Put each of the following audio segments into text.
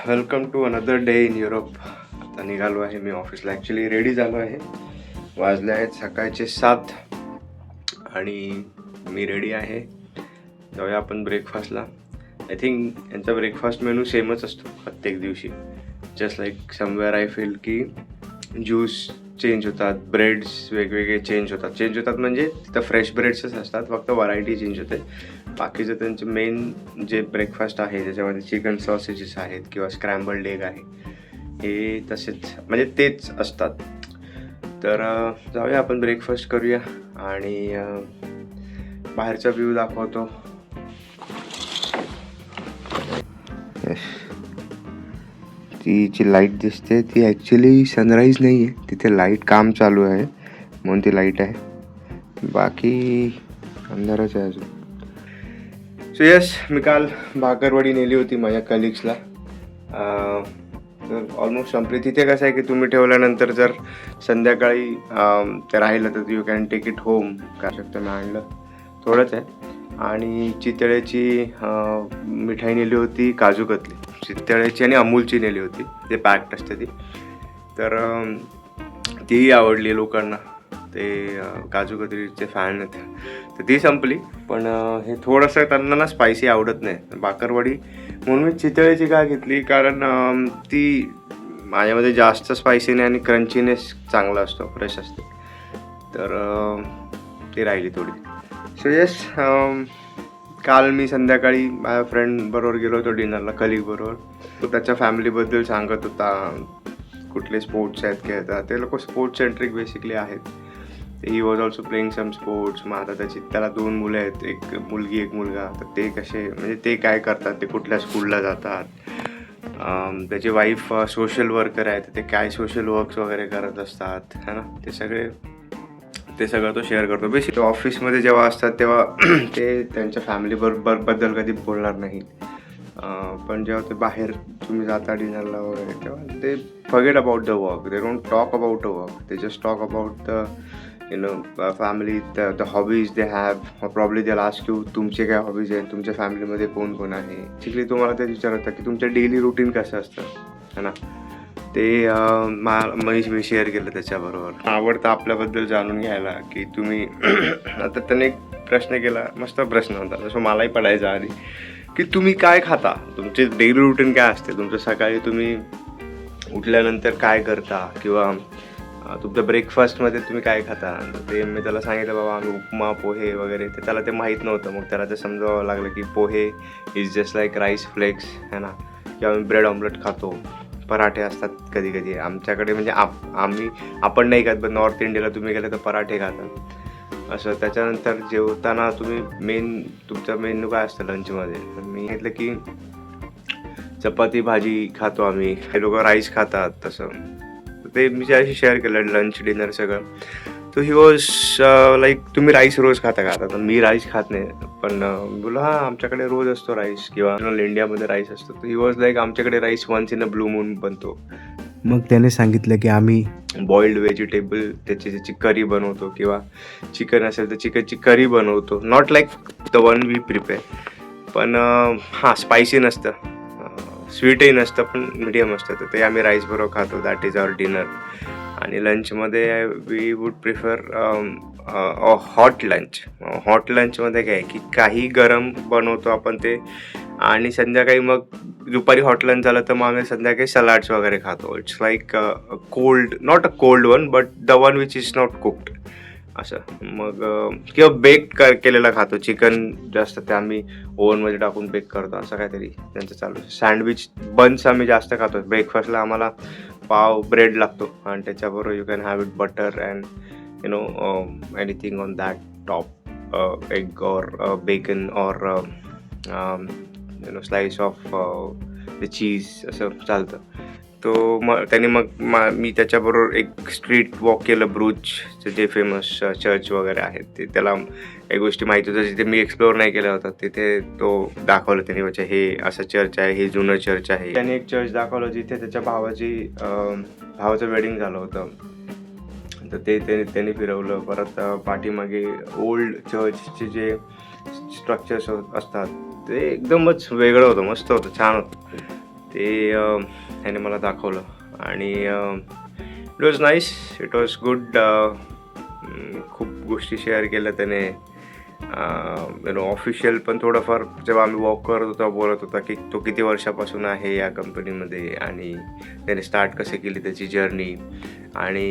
Welcome to another day in Europe. आता निघालो आहे मी ऑफिसला. ॲक्च्युली रेडी झालो आहे. वाजले आहेत सकाळचे 7 आणि मी रेडी आहे. जाऊया आपण ब्रेकफास्टला. आय थिंक यांचा ब्रेकफास्ट मेनू सेमच असतो प्रत्येक दिवशी. Just like somewhere I feel की ज्यूस चेंज होतात, ब्रेड्स वेगवेगळे चेंज होतात म्हणजे तिथं फ्रेश ब्रेड्सच असतात, फक्त व्हरायटी चेंज होते. बाकीचं त्यांचं मेन जे ब्रेकफास्ट आहे त्याच्यामध्ये चिकन सॉसेजेस आहेत किंवा स्क्रॅम्बल्ड एग आहे, हे तसेच म्हणजे तेच असतात. तर जाऊया आपण ब्रेकफास्ट करूया आणि बाहेरचा व्ह्यू दाखवतो. ती जी लाईट दिसते ती ॲक्च्युली सनराईज नाही आहे, तिथे लाईट काम चालू आहे म्हणून ती लाईट आहे, बाकी अंधारच आहे अजून. सो येस, मी काल भाकरवडी नेली होती माझ्या कलिग्सला. तर ऑलमोस्ट संपली. तिथे कसं आहे की तुम्ही ठेवल्यानंतर जर संध्याकाळी ते राहिलं तर you can take it home. काय शकतं, मी आणलं थोडंच आहे. आणि चितळेची मिठाई नेली होती, काजू कतली. चितळेची आणि अमूलची नेली होती, ते पॅक्ड असते ती. तर तीही आवडली लोकांना, ते काजू कतलीचे फॅन आहेत. तर ती संपली. पण हे थोडंसं त्यांना ना स्पायसी आवडत नाही भाकरवडी, म्हणून मी चितळेची काय घेतली, कारण ती माझ्यामध्ये जास्त स्पायसी नाही आणि क्रंचीनेस चांगला असतो, फ्रेश असते. तर ती राहिली थोडी. सो येस, काल मी संध्याकाळी माझ्या फ्रेंडबरोबर गेलो होतो डिनरला, कलिगबरोबर. तो त्याच्या फॅमिलीबद्दल सांगत होता, कुठले स्पोर्ट्स आहेत खेळतात. ते लोक स्पोर्ट्स सेंट्रिक बेसिकली आहेत. He was also playing some sports. मग आता त्याला 2 मुलं आहेत, एक मुलगी एक मुलगा. तर ते कसे, म्हणजे ते काय करतात, ते कुठल्या स्कूलला जातात. त्याची वाईफ सोशल वर्कर आहे, तर ते काय सोशल वर्क्स वगैरे करत असतात, है ना. ते सगळं तो शेअर करतो. बेसिक ऑफिसमध्ये जेव्हा असतात तेव्हा ते त्यांच्या फॅमिलीबद्दल कधी बोलणार नाहीत. पण जेव्हा ते बाहेर तुम्ही जाता डिनरला वगैरे, तेव्हा ते forget about the work. They don't talk about the work, they just talk about the family, the hobbies they have. Probably they ask you, तुमचे काय हॉबीज आहेत, तुमच्या फॅमिलीमध्ये कोण कोण आहे. ॲक्च्युली तुम्हाला ते विचारतात की तुमचं डेली रुटीन कसं असतं, है ना. ते मी शेअर केलं त्याच्याबरोबर. आवडतं आपल्याबद्दल जाणून घ्यायला की तुम्ही आता त्याने एक प्रश्न केला, मस्त प्रश्न होता, जसं मलाही पडायचा आधी, की तुम्ही काय खाता, तुमचे डेली रुटीन काय असते, तुमचं सकाळी तुम्ही उठल्यानंतर काय करता, किंवा तुमच्या ब्रेकफास्टमध्ये तुम्ही काय खाता. ते मी त्याला सांगितलं, बाबा आम्ही उपमा पोहे वगैरे. तर त्याला ते माहीत नव्हतं. मग त्याला ते समजावं लागलं की pohe is just like rice flakes, है ना. किंवा आम्ही ब्रेड ऑमलेट खातो, पराठे असतात कधी कधी आमच्याकडे. म्हणजे आपण नाही खात, पण नॉर्थ इंडियाला तुम्ही गेलं तर पराठे खातात असं. त्याच्यानंतर जेवताना तुम्ही तुमचा मेन्यू काय असतं लंचमध्ये. मी म्हटलं की चपाती भाजी खातो आम्ही, काही लोक राईस खातात तसं. ते मी त्याशी शेअर केलं लंच डिनर सगळं. तो ही वॉज लाईक, तुम्ही राईस रोज खाता का. तर मी राईस खात नाही, पण बोला हां आमच्याकडे रोज असतो राईस, किंवा इंडियामध्ये राईस असतो. तर ही वॉज लाईक, आमच्याकडे rice once in a blue moon बनतो. मग त्याने सांगितलं की आम्ही बॉइल्ड व्हेजिटेबल त्याची करी बनवतो, किंवा चिकन असेल तर चिकनची करी बनवतो. Not like the one we prepare, पण हां स्पायसी नसतं, स्वीटही नसतं, पण मीडियम असतं. तर ते आम्ही राईस बरोबर खातो. That is our dinner. आणि लंचमध्ये we would prefer hot lunch. Hot लंचमध्ये काय की काही गरम बनवतो आपण ते, आणि संध्याकाळी मग दुपारी हॉट लंच झालं तर मग आम्ही संध्याकाळी सलाड्स वगैरे खातो. It's like cold, not a cold one, but the one which is not cooked असं. मग किंवा बेक केलेला खातो. चिकन जास्त ते आम्ही ओव्हनमध्ये टाकून बेक करतो, असं काहीतरी त्यांचं चालू. सँडविच बन्स आम्ही जास्त खातो. ब्रेकफास्टला आम्हाला पाव ब्रेड लागतो, आणि त्याच्याबरोबर you can have it butter and anything on that top, egg और बेकन और स्लाइस ऑफ द चीज, असं चालतं. तो मी त्याच्याबरोबर एक स्ट्रीट वॉक केलं ब्रूचचं, जे फेमस चर्च वगैरे आहेत ते. त्याला काही गोष्टी माहिती होत्या जिथे मी एक्सप्लोअर नाही केल्या होत्या. तिथे तो दाखवलं त्याने, म्हणजे हे असं चर्च आहे, हे जुनं चर्च आहे. त्याने एक चर्च दाखवलं जिथे त्याच्या भावाचं वेडिंग झालं होतं. तर ते त्यांनी फिरवलं. परत पाठीमागे ओल्ड चर्चचे जे स्ट्रक्चर्स असतात ते एकदमच वेगळं होतं, मस्त होतं, छान होतं. ते त्याने मला दाखवलं आणि it was nice, it was good. खूप गोष्टी शेअर केल्या त्याने, ऑफिशियल पण थोडंफार. जेव्हा आम्ही वॉक करत होतो बोलत होता की तो किती वर्षापासून आहे या कंपनीमध्ये आणि त्याने स्टार्ट कसे केली त्याची जर्नी आणि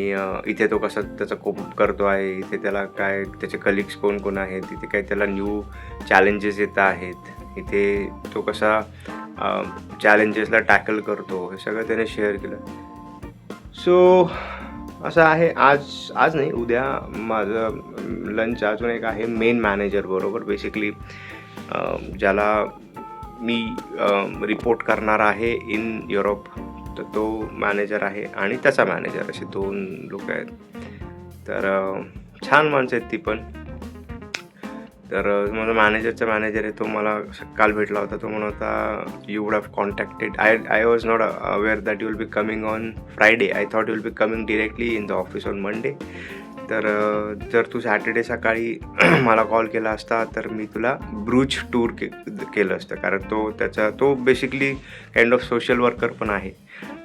इथे तो कसा त्याचा कोप करतो आहे, इथे त्याला काय त्याचे कलिग्स कोण कोण आहेत, इथे काय त्याला न्यू चॅलेंजेस येत आहेत, इथे तो कसा चॅलेंजेसला टॅकल करतो, हे सगळं त्याने शेअर केलं. सो असं आहे. आज नाही, उद्या माझं लंच अजून एक आहे मेन मॅनेजर बरोबर. बेसिकली ज्याला मी रिपोर्ट करणार आहे इन युरोप, तर तो मॅनेजर आहे आणि त्याचा मॅनेजर, असे 2 लोक आहेत. तर छान माणसं आहेत ती पण. तर माझा मॅनेजरचा मॅनेजर आहे, तो मला काल भेटला होता. तो म्हणत होता you would have contacted, I was not aware that you will be coming on Friday. I thought you will be coming directly in the office on Monday. तर जर तू सॅटर्डे सकाळी मला कॉल केला असता तर मी तुला ब्रूच टूर केलं असतं, कारण तो basically kind of social worker पण आहे.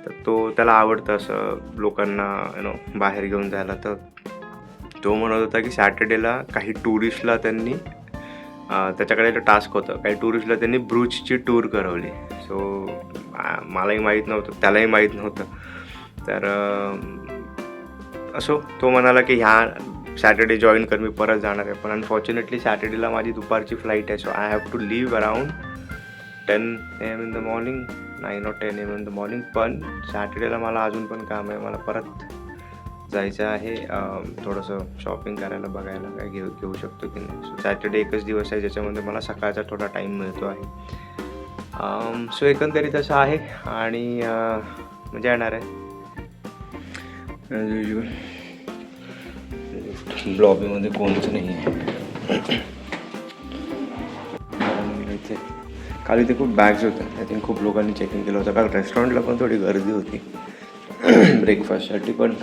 तर त्याला आवडतं असं लोकांना बाहेर घेऊन जायला. तर तो म्हणत होता की सॅटर्डेला काही टुरिस्टला त्यांनी त्याच्याकडे टास्क होतं, काही टुरिस्टला त्यांनी ब्रूचची टूर करवली. सो मलाही माहीत नव्हतं, त्यालाही माहीत नव्हतं. तर असो, तो म्हणाला की ह्या सॅटर्डे जॉईन कर, मी परत जाणार आहे. पण अनफॉर्च्युनेटली सॅटर्डेला माझी दुपारची फ्लाईट आहे. So I have to leave around 10 AM in the morning, 9 or 10 AM in the morning. पण सॅटर्डेला मला अजून पण काम आहे, मला परत जायचं आहे थोडंसं शॉपिंग करायला, बघायला काय घेऊ शकतो की नाही. सो सॅटर्डे एकच दिवस आहे ज्याच्यामध्ये मला सकाळचा थोडा टाईम मिळतो आहे. सो एकंदरीत असं आहे आणि मजा येणार आहे. ॲज युजल लॉबीमध्ये कोणच नाही आहे. इथे काल इथे खूप बॅग्स होत्या, आय थिंक खूप लोकांनी चेकिंग केलं होतं. काल रेस्टॉरंटला पण थोडी गर्दी होती ब्रेकफास्टसाठी, पण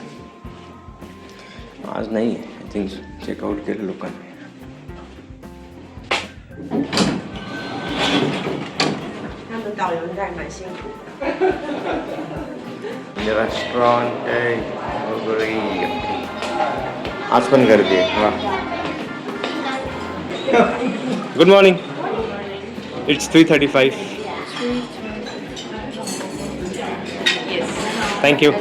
आज नाही. आय थिंक चेकआउट केलं लोकांनी. रेस्टॉरंट आज पण गर्दी आहे. वा, गुड मॉर्निंग. इट्स 3:35. थँक्यू.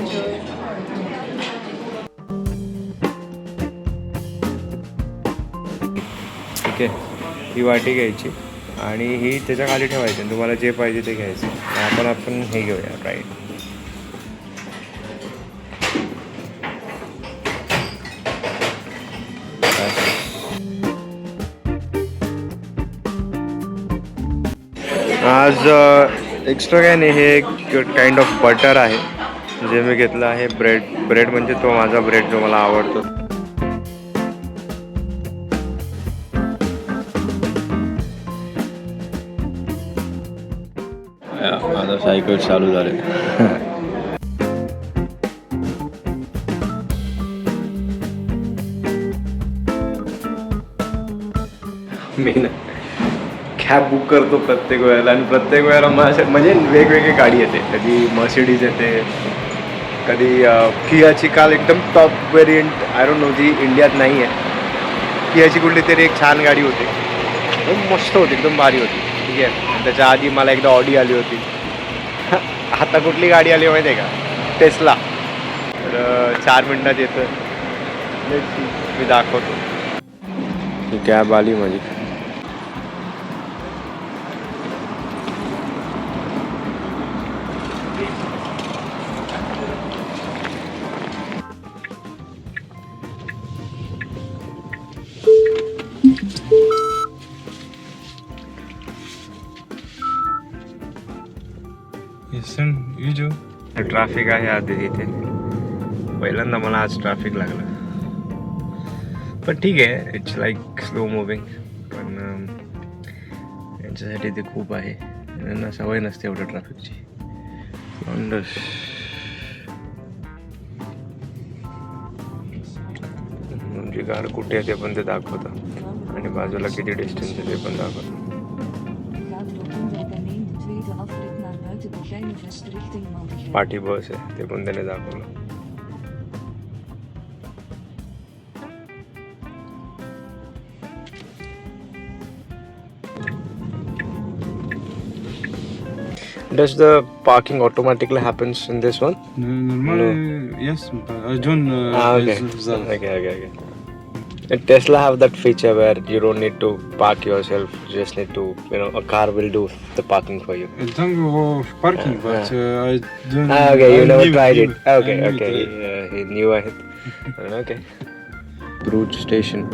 ठीक आहे, ही वाटी घ्यायची आणि ही त्याच्या खाली ठेवायची. तुम्हाला जे पाहिजे ते घ्यायचं. आपण हे घेऊया, राईट. आज एक्स्ट्रा काय नाही, हे एक काइंड ऑफ बटर आहे जे मी घेतलं आहे. ब्रेड म्हणजे तो माझा ब्रेड जो मला आवडतो. माझा सायकल चालू झाले. मी ना कॅब बुक करतो प्रत्येक वेळेला आणि प्रत्येक वेळेला म्हणजे वेगवेगळी गाडी येते. कधी मर्सिडीज येते, कधी कियाची. काल एकदम top variant, I don't know, जी इंडियात नाही आहे. कियाची कुठली तरी एक छान गाडी होती, एकदम मस्त होती, एकदम भारी होती. ठीक आहे. त्याच्या आधी मला एकदा ऑडी आली होती. आता कुठली गाडी आली माहिती आहे का? टेस्ला. तर 4 मिनिटात येतं, मी दाखवतो. ही कॅब आली माझी. ट्रॅफिक आहे आधी तिथे. पहिल्यांदा मला आज ट्रॅफिक लागलं, पण ठीक आहे. It's like slow moving. पण यांच्यासाठी ते खूप आहे, यांना सवय नसते एवढं ट्रॅफिकची. म्हणजे गाड कुठे आहे ते पण ते दाखवतं आणि बाजूला किती डिस्टन्स आहे ते पण दाखवतं. पाठी बस आहे ते पण त्याने दाखवलं. Does the parking automatically happens in this one? Normally, yes, but John. Okay. Okay. And Tesla have that feature where you don't need to park yourself. You just need to, a car will do the parking for you. I don't go parking, but I don't. Okay, you I never knew tried him. it. Okay. I knew it. He knew it. Okay. Bruge station.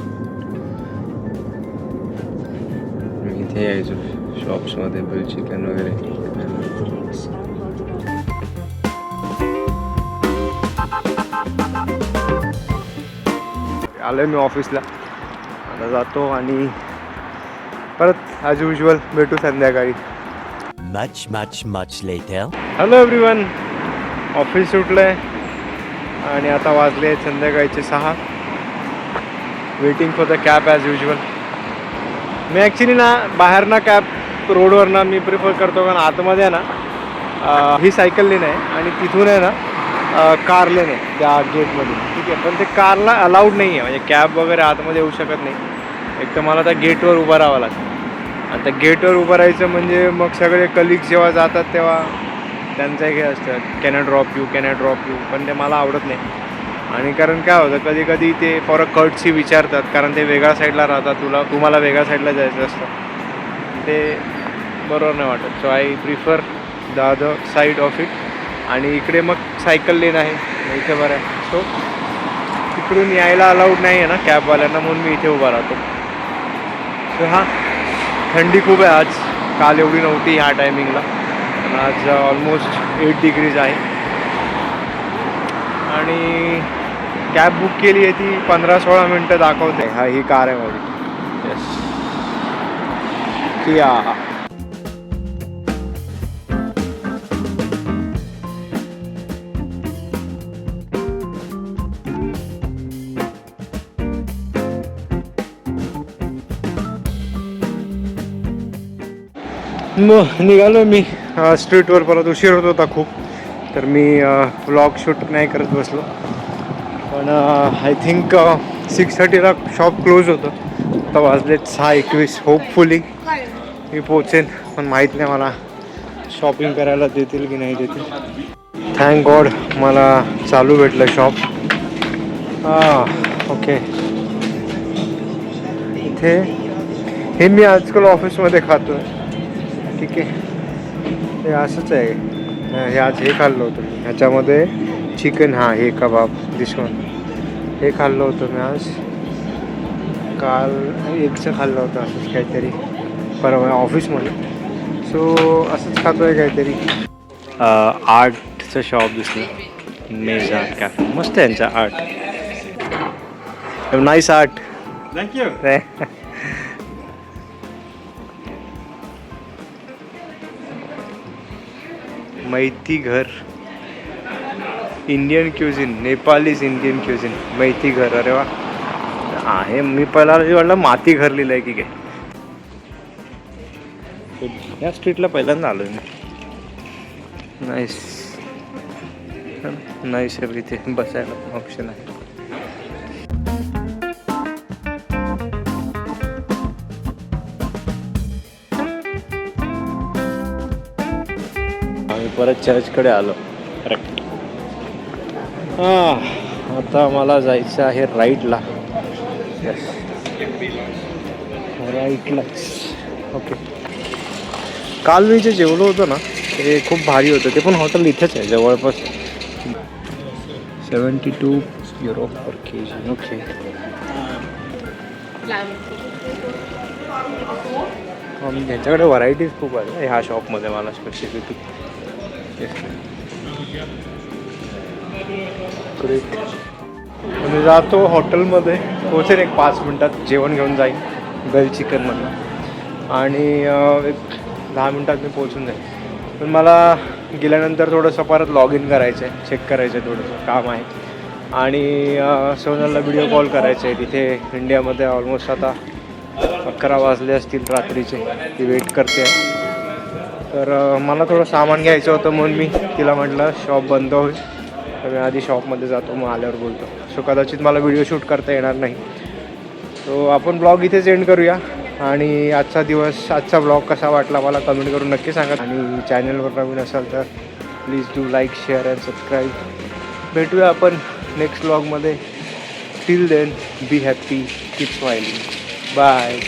इथे यायचो shops मध्ये bill chicken वगैरे. आलोय मी ऑफिसला, आता जातो आणि परत ॲज युजल भेटू संध्याकाळी. Much later. Hello everyone, office सुटलंय आणि आता वाजले आहेत संध्याकाळचे 6. Waiting for the cab as usual. मी ॲक्च्युली ना बाहेर ना कॅब रोडवरनं मी प्रिफर करतो, कारण आतमध्ये आहे ना ही सायकल लेन आहे आणि तिथून आहे ना कार लेन आहे त्या गेटमधून. ठीक आहे, पण ते कारला अलाउड नाही आहे, म्हणजे कॅब वगैरे आतमध्ये येऊ शकत नाही. एक तर मला त्या गेटवर उभं राहावं लागतं आणि त्या गेटवर उभं राहायचं म्हणजे मग सगळे कलिग्स जेव्हा जातात तेव्हा त्यांचं हे असतं, कॅन ड्रॉप यू, पण ते मला आवडत नाही. आणि कारण काय होतं, कधी कधी ते फॉर अ कर्टसी विचारतात, कारण ते वेगळ्या साईडला राहतात, तुम्हाला वेगळ्या साईडला जायचं असतं, ते बरोबर नाही वाटत. So I prefer the other side of it. आणि इकडे मग सायकल लेन आहे, इथे बरं आहे. सो तिकडून यायला अलाउड नाही आहे ना कॅबवाल्यांना, म्हणून मी इथे उभा राहतो. सो हां, थंडी खूप आहे आज, काल एवढी नव्हती ह्या टायमिंगला, आज ऑलमोस्ट 8 डिग्रीज आहे. आणि कॅब बुक केली आहे ती 15-16 मिनटं दाखवते. हा, ही कार आहे माझी. Yes, Kia. मग निघालो मी स्ट्रीटवर. परत उशीर होत होता खूप, तर मी व्लॉग शूट नाही करत बसलो. पण आय थिंक 6:30ला शॉप क्लोज होतं. आता वाजलेत 6:21. होपफुली मी पोचेन, पण माहीत नाही मला शॉपिंग करायला देतील की नाही देतील. थँक गॉड मला चालू भेटलं शॉप. ओके. इथे हे मी आजकाल ऑफिसमध्ये खातो आहे. ठीक आहे, हे असंच आहे. हे आज हे खाल्लं होतं मी, ह्याच्यामध्ये चिकन, हां हे कबाब दिसवून हे खाल्लं होतं मी आज. काल एगचं खाल्लं होतं असंच काहीतरी परवा ऑफिसमध्ये. सो असंच खातो आहे काहीतरी. आर्टचं शॉप दिसलं, मेज आर्ट कॅफे. मस्त आहे यांचा art, nice art. Thank you. Maiti Ghar, Indian cuisine, Nepalese Indian cuisine, Maiti Ghar. अरे वा, आहे. मी पहिला वाटलं माती घर लिहिलं आहे की काय. या स्ट्रीटला पहिल्यांदा आलो आहे मी. नाईस नाईस आहे. इथे बसायला पण ऑप्शन आहे. आम्ही परत चर्चकडे आलो. करेक्ट. आता मला जायचं आहे राईटला. यस, राईटलाच. ओके. काल मी जे जेवलो होतो ना ते खूप भारी होतं. ते पण हॉटेल इथेच आहे जवळपास. 72 युरो पर kg. ओके. त्यांच्याकडे व्हरायटीज खूप आहे ह्या शॉपमध्ये मला स्पेसिफिकली. ग्रेट. मी जातो हॉटेलमध्ये, पोचेन एक 5 मिनटात. जेवण घेऊन जाईन बेल चिकनमधनं आणि एक 10 मिनटात मी पोचून जाईन. पण मला गेल्यानंतर थोडंसं परत लॉग इन करायचं आहे, चेक करायचं आहे, थोडंसं काम आहे. आणि सोनलला व्हिडिओ कॉल करायचं आहे. तिथे इंडियामध्ये ऑलमोस्ट आता 11 वाजले असतील रात्रीचे. ती वेट करते आहे. तर मला थोडं सामान घ्यायचं होतं म्हणून मी तिला म्हटलं शॉप बंद होईल तर मी आधी शॉपमध्ये जातो मग आल्यावर बोलतो. सो कदाचित मला व्हिडिओ शूट करता येणार नाही. सो आपण ब्लॉग इथेच एंड करूया आणि आजचा ब्लॉग कसा वाटला मला कमेंट करून नक्की सांगा आणि चॅनलवर नवीन असाल तर please do like share and subscribe. भेटूया आपण नेक्स्ट ब्लॉगमध्ये. Till then be happy, keep smiling. Bye.